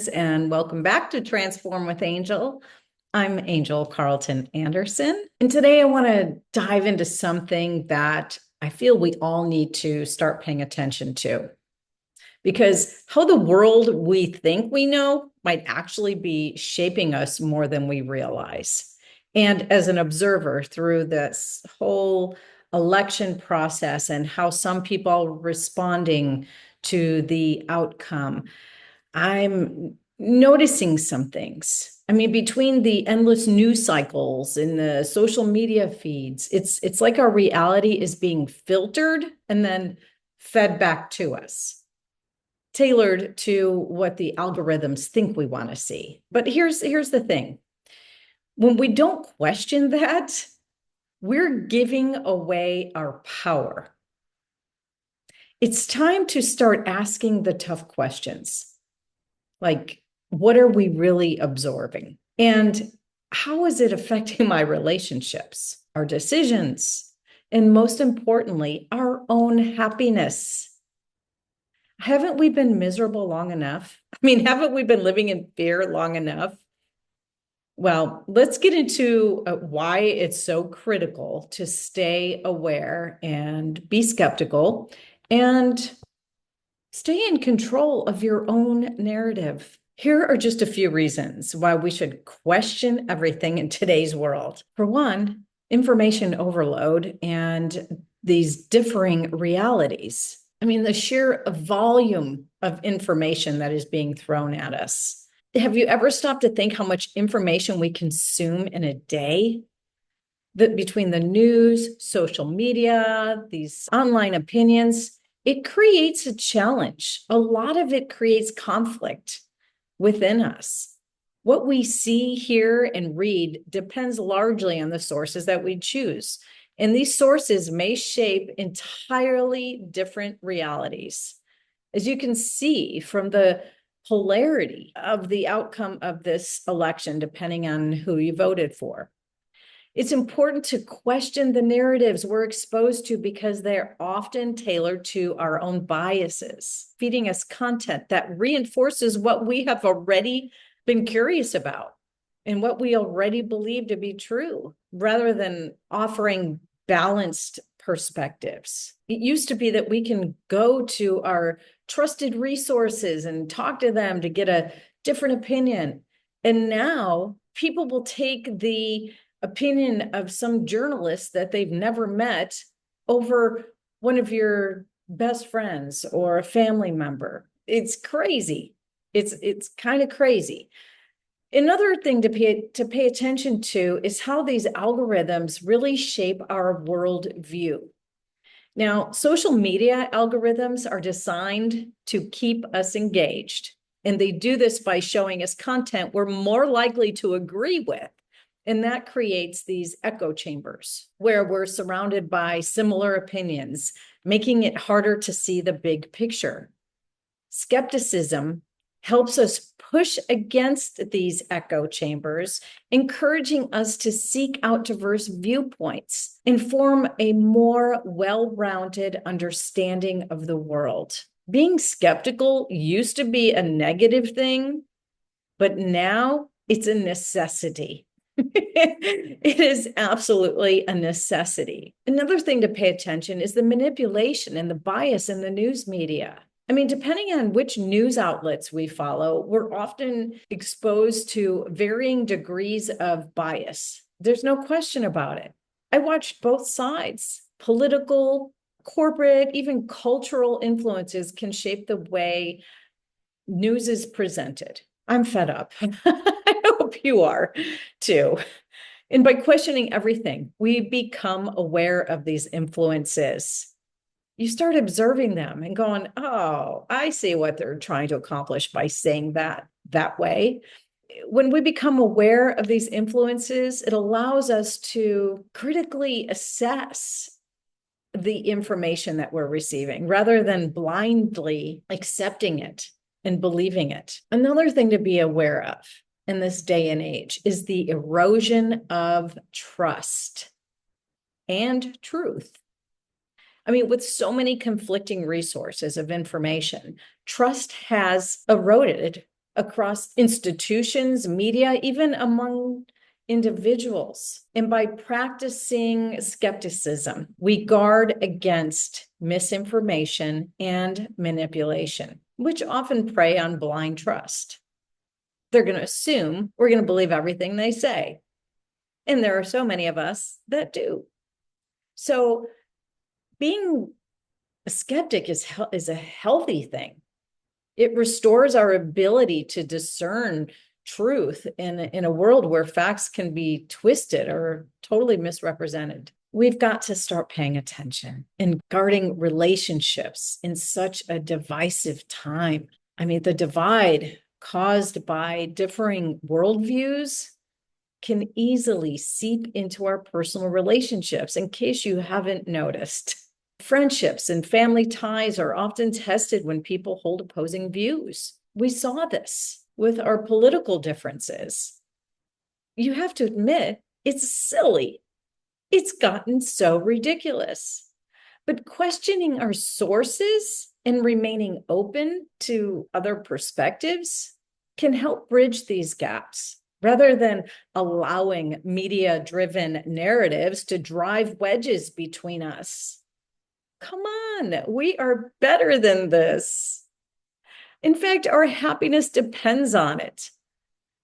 friends, and welcome back to Transform with Angel. I'm Angel Carlton Anderson, and today I want to dive into something that I feel we all need to start paying attention to, because how the world we think we know might actually be shaping us more than we realize. And as an observer through this whole election process and how some people are responding to the outcome, I'm noticing some things. I mean, between the endless news cycles and the social media feeds, it's like our reality is being filtered and then fed back to us, tailored to what the algorithms think we want to see. But here's the thing. When we don't question that, we're giving away our power. It's time to start asking the tough questions. Like, what are we really absorbing? And how is it affecting my relationships, our decisions, and most importantly, our own happiness? Haven't we been miserable long enough? I mean, haven't we been living in fear long enough? Well, let's get into why it's so critical to stay aware and be skeptical and stay in control of your own narrative. Here are just a few reasons why we should question everything in today's world. For one, information overload and these differing realities. I mean, the sheer volume of information that is being thrown at us. Have you ever stopped to think how much information we consume in a day? That between the news, social media, these online opinions, it creates a challenge. A lot of it creates conflict within us. What we see, hear, and read depends largely on the sources that we choose. And these sources may shape entirely different realities. As you can see from the polarity of the outcome of this election, depending on who you voted for. It's important to question the narratives we're exposed to because they're often tailored to our own biases, feeding us content that reinforces what we have already been curious about and what we already believe to be true, rather than offering balanced perspectives. It used to be that we can go to our trusted resources and talk to them to get a different opinion. And now people will take the opinion of some journalist that they've never met over one of your best friends or a family member. It's crazy. It's kind of crazy. Another thing to pay attention to is how these algorithms really shape our worldview. Now, social media algorithms are designed to keep us engaged, and they do this by showing us content we're more likely to agree with. And that creates these echo chambers where we're surrounded by similar opinions, making it harder to see the big picture. Skepticism helps us push against these echo chambers, encouraging us to seek out diverse viewpoints and form a more well-rounded understanding of the world. Being skeptical used to be a negative thing, but now it's a necessity. It is absolutely a necessity. Another thing to pay attention is the manipulation and the bias in the news media. I mean, depending on which news outlets we follow, we're often exposed to varying degrees of bias. There's no question about it. I watched both sides. Political, corporate, even cultural influences can shape the way news is presented. I'm fed up. I hope you are too. And by questioning everything, we become aware of these influences. You start observing them and going, oh, I see what they're trying to accomplish by saying that way. When we become aware of these influences, it allows us to critically assess the information that we're receiving rather than blindly accepting it and believing it. Another thing to be aware of in this day and age is the erosion of trust and truth. I mean, with so many conflicting resources of information, trust has eroded across institutions, media, even among individuals. And by practicing skepticism, we guard against misinformation and manipulation, which often prey on blind trust. They're going to assume we're going to believe everything they say. And there are so many of us that do. So being a skeptic is a healthy thing. It restores our ability to discern truth in a world where facts can be twisted or totally misrepresented. We've got to start paying attention and guarding relationships in such a divisive time. I mean, the divide caused by differing worldviews can easily seep into our personal relationships, in case you haven't noticed. Friendships and family ties are often tested when people hold opposing views. We saw this with our political differences. You have to admit, it's silly. It's gotten so ridiculous. But questioning our sources and remaining open to other perspectives can help bridge these gaps, rather than allowing media-driven narratives to drive wedges between us. Come on, we are better than this. In fact, our happiness depends on it.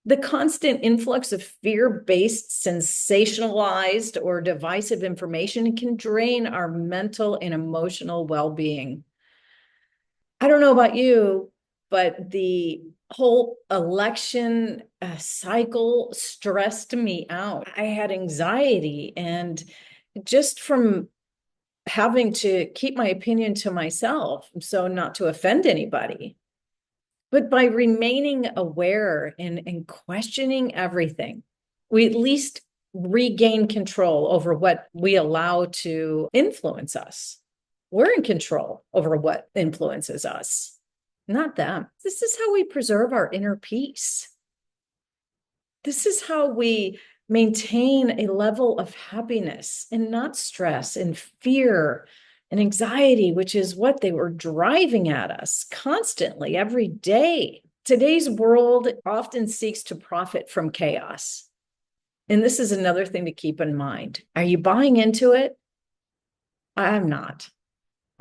The constant influx of fear-based, sensationalized, or divisive information can drain our mental and emotional well-being. I don't know about you, but the whole election cycle stressed me out. I had anxiety, and just from having to keep my opinion to myself, so not to offend anybody. But by remaining aware and questioning everything, we at least regain control over what we allow to influence us. We're in control over what influences us, not them. This is how we preserve our inner peace. This is how we maintain a level of happiness and not stress and fear and anxiety, which is what they were driving at us constantly every day. Today's world often seeks to profit from chaos. And this is another thing to keep in mind. Are you buying into it? I'm not.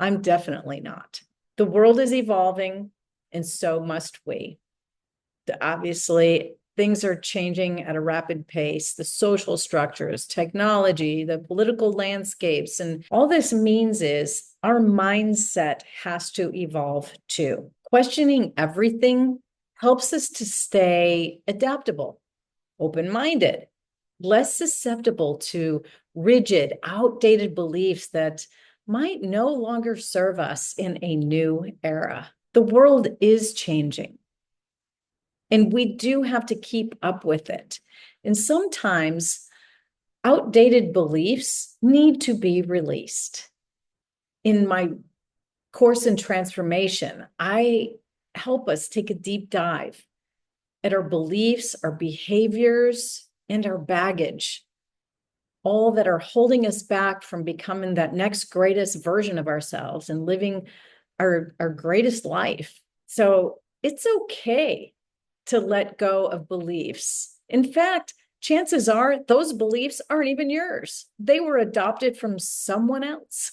I'm definitely not. The world is evolving, and so must we. Obviously, things are changing at a rapid pace. The social structures, technology, the political landscapes, and all this means is our mindset has to evolve too. Questioning everything helps us to stay adaptable, open-minded, less susceptible to rigid, outdated beliefs that might no longer serve us in a new era. The world is changing, and we do have to keep up with it. And sometimes outdated beliefs need to be released. In my course in transformation, I help us take a deep dive at our beliefs, our behaviors, and our baggage, all that are holding us back from becoming that next greatest version of ourselves and living our greatest life. So it's okay to let go of beliefs. In fact, chances are those beliefs aren't even yours. They were adopted from someone else.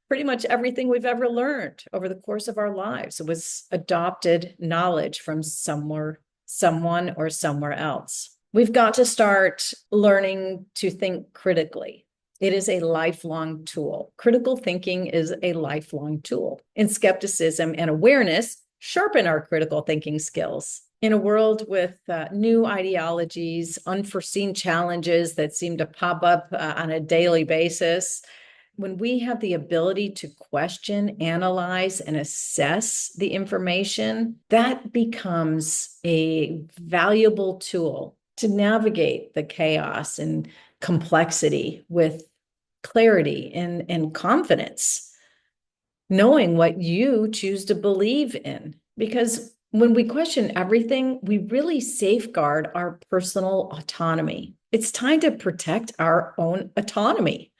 Pretty much everything we've ever learned over the course of our lives was adopted knowledge from someone or somewhere else. We've got to start learning to think critically. It is a lifelong tool. Critical thinking is a lifelong tool. And skepticism and awareness sharpen our critical thinking skills. In a world with new ideologies, unforeseen challenges that seem to pop up on a daily basis, when we have the ability to question, analyze, and assess the information, that becomes a valuable tool to navigate the chaos and complexity with clarity and confidence, knowing what you choose to believe in. Because when we question everything, we really safeguard our personal autonomy. It's time to protect our own autonomy.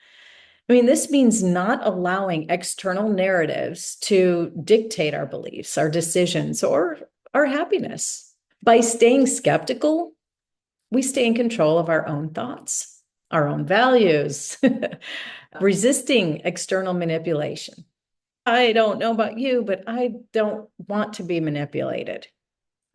I mean, this means not allowing external narratives to dictate our beliefs, our decisions, or our happiness. By staying skeptical, we stay in control of our own thoughts, our own values, resisting external manipulation. I don't know about you, but I don't want to be manipulated.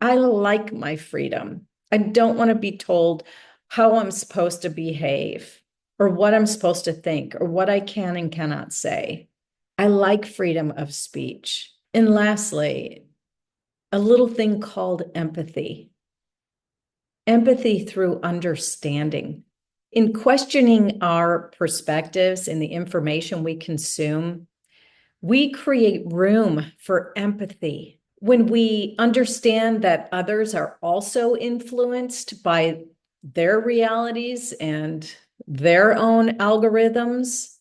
I like my freedom. I don't want to be told how I'm supposed to behave or what I'm supposed to think or what I can and cannot say. I like freedom of speech. And lastly, a little thing called empathy. Empathy through understanding. In questioning our perspectives and the information we consume, we create room for empathy. When we understand that others are also influenced by their realities and their own algorithms,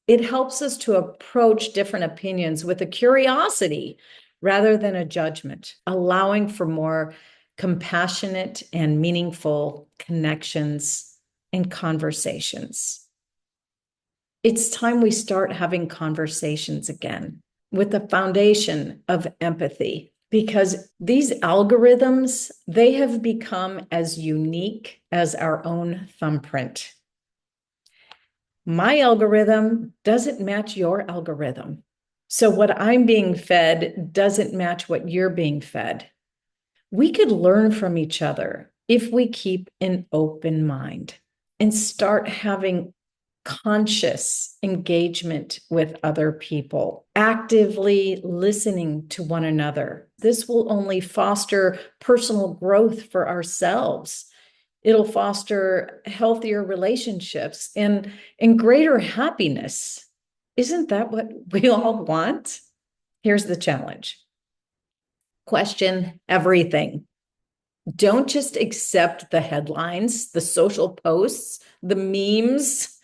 it helps us to approach different opinions with a curiosity rather than a judgment, allowing for more compassionate and meaningful connections and conversations. It's time we start having conversations again with the foundation of empathy, because these algorithms, they have become as unique as our own thumbprint. My algorithm doesn't match your algorithm. So what I'm being fed doesn't match what you're being fed. We could learn from each other if we keep an open mind and start having conscious engagement with other people, actively listening to one another. This will only foster personal growth for ourselves. It'll foster healthier relationships and greater happiness. Isn't that what we all want? Here's the challenge. Question everything. Don't just accept the headlines, the social posts, the memes,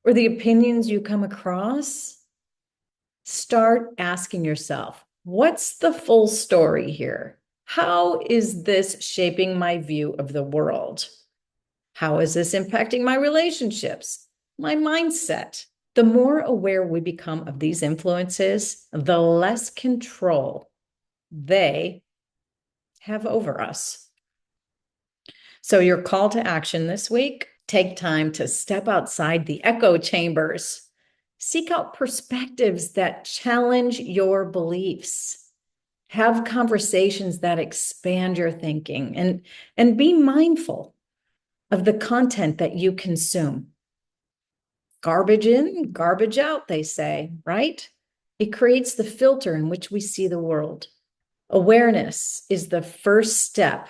or the opinions you come across. Start asking yourself, what's the full story here? How is this shaping my view of the world? How is this impacting my relationships, my mindset? The more aware we become of these influences, the less control they have over us. So your call to action this week: take time to step outside the echo chambers. Seek out perspectives that challenge your beliefs. Have conversations that expand your thinking, and be mindful of the content that you consume. Garbage in, garbage out, they say, right? It creates the filter in which we see the world. Awareness is the first step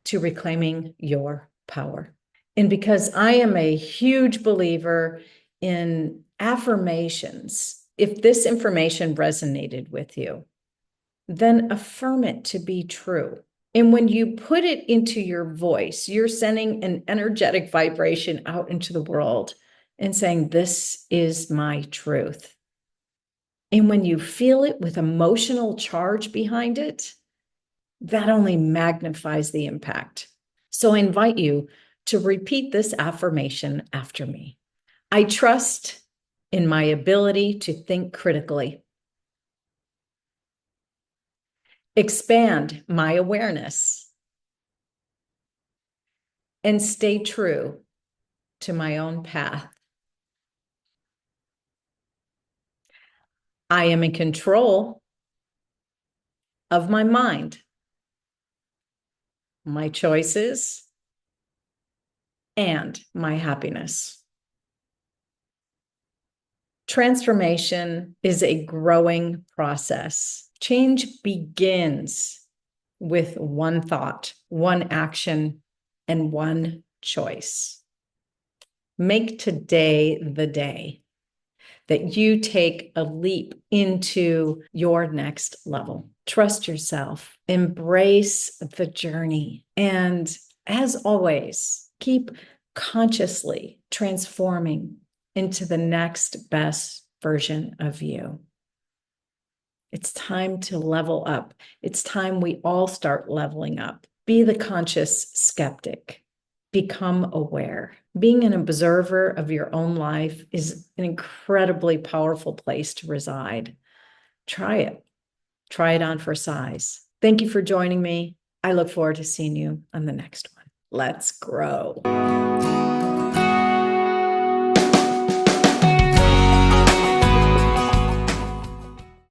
to reclaiming your power. And because I am a huge believer in affirmations, if this information resonated with you, then affirm it to be true. And when you put it into your voice, you're sending an energetic vibration out into the world and saying, this is my truth. And when you feel it with emotional charge behind it, that only magnifies the impact. So I invite you to repeat this affirmation after me. I trust in my ability to think critically, expand my awareness, and stay true to my own path. I am in control of my mind, my choices, and my happiness. Transformation is a growing process. Change begins with one thought, one action, and one choice. Make today the day that you take a leap into your next level. Trust yourself, embrace the journey, and as always, keep consciously transforming into the next best version of you. It's time to level up. It's time we all start leveling up. Be the conscious skeptic. Become aware. Being an observer of your own life is an incredibly powerful place to reside. Try it. Try it on for size. Thank you for joining me. I look forward to seeing you on the next one. Let's grow.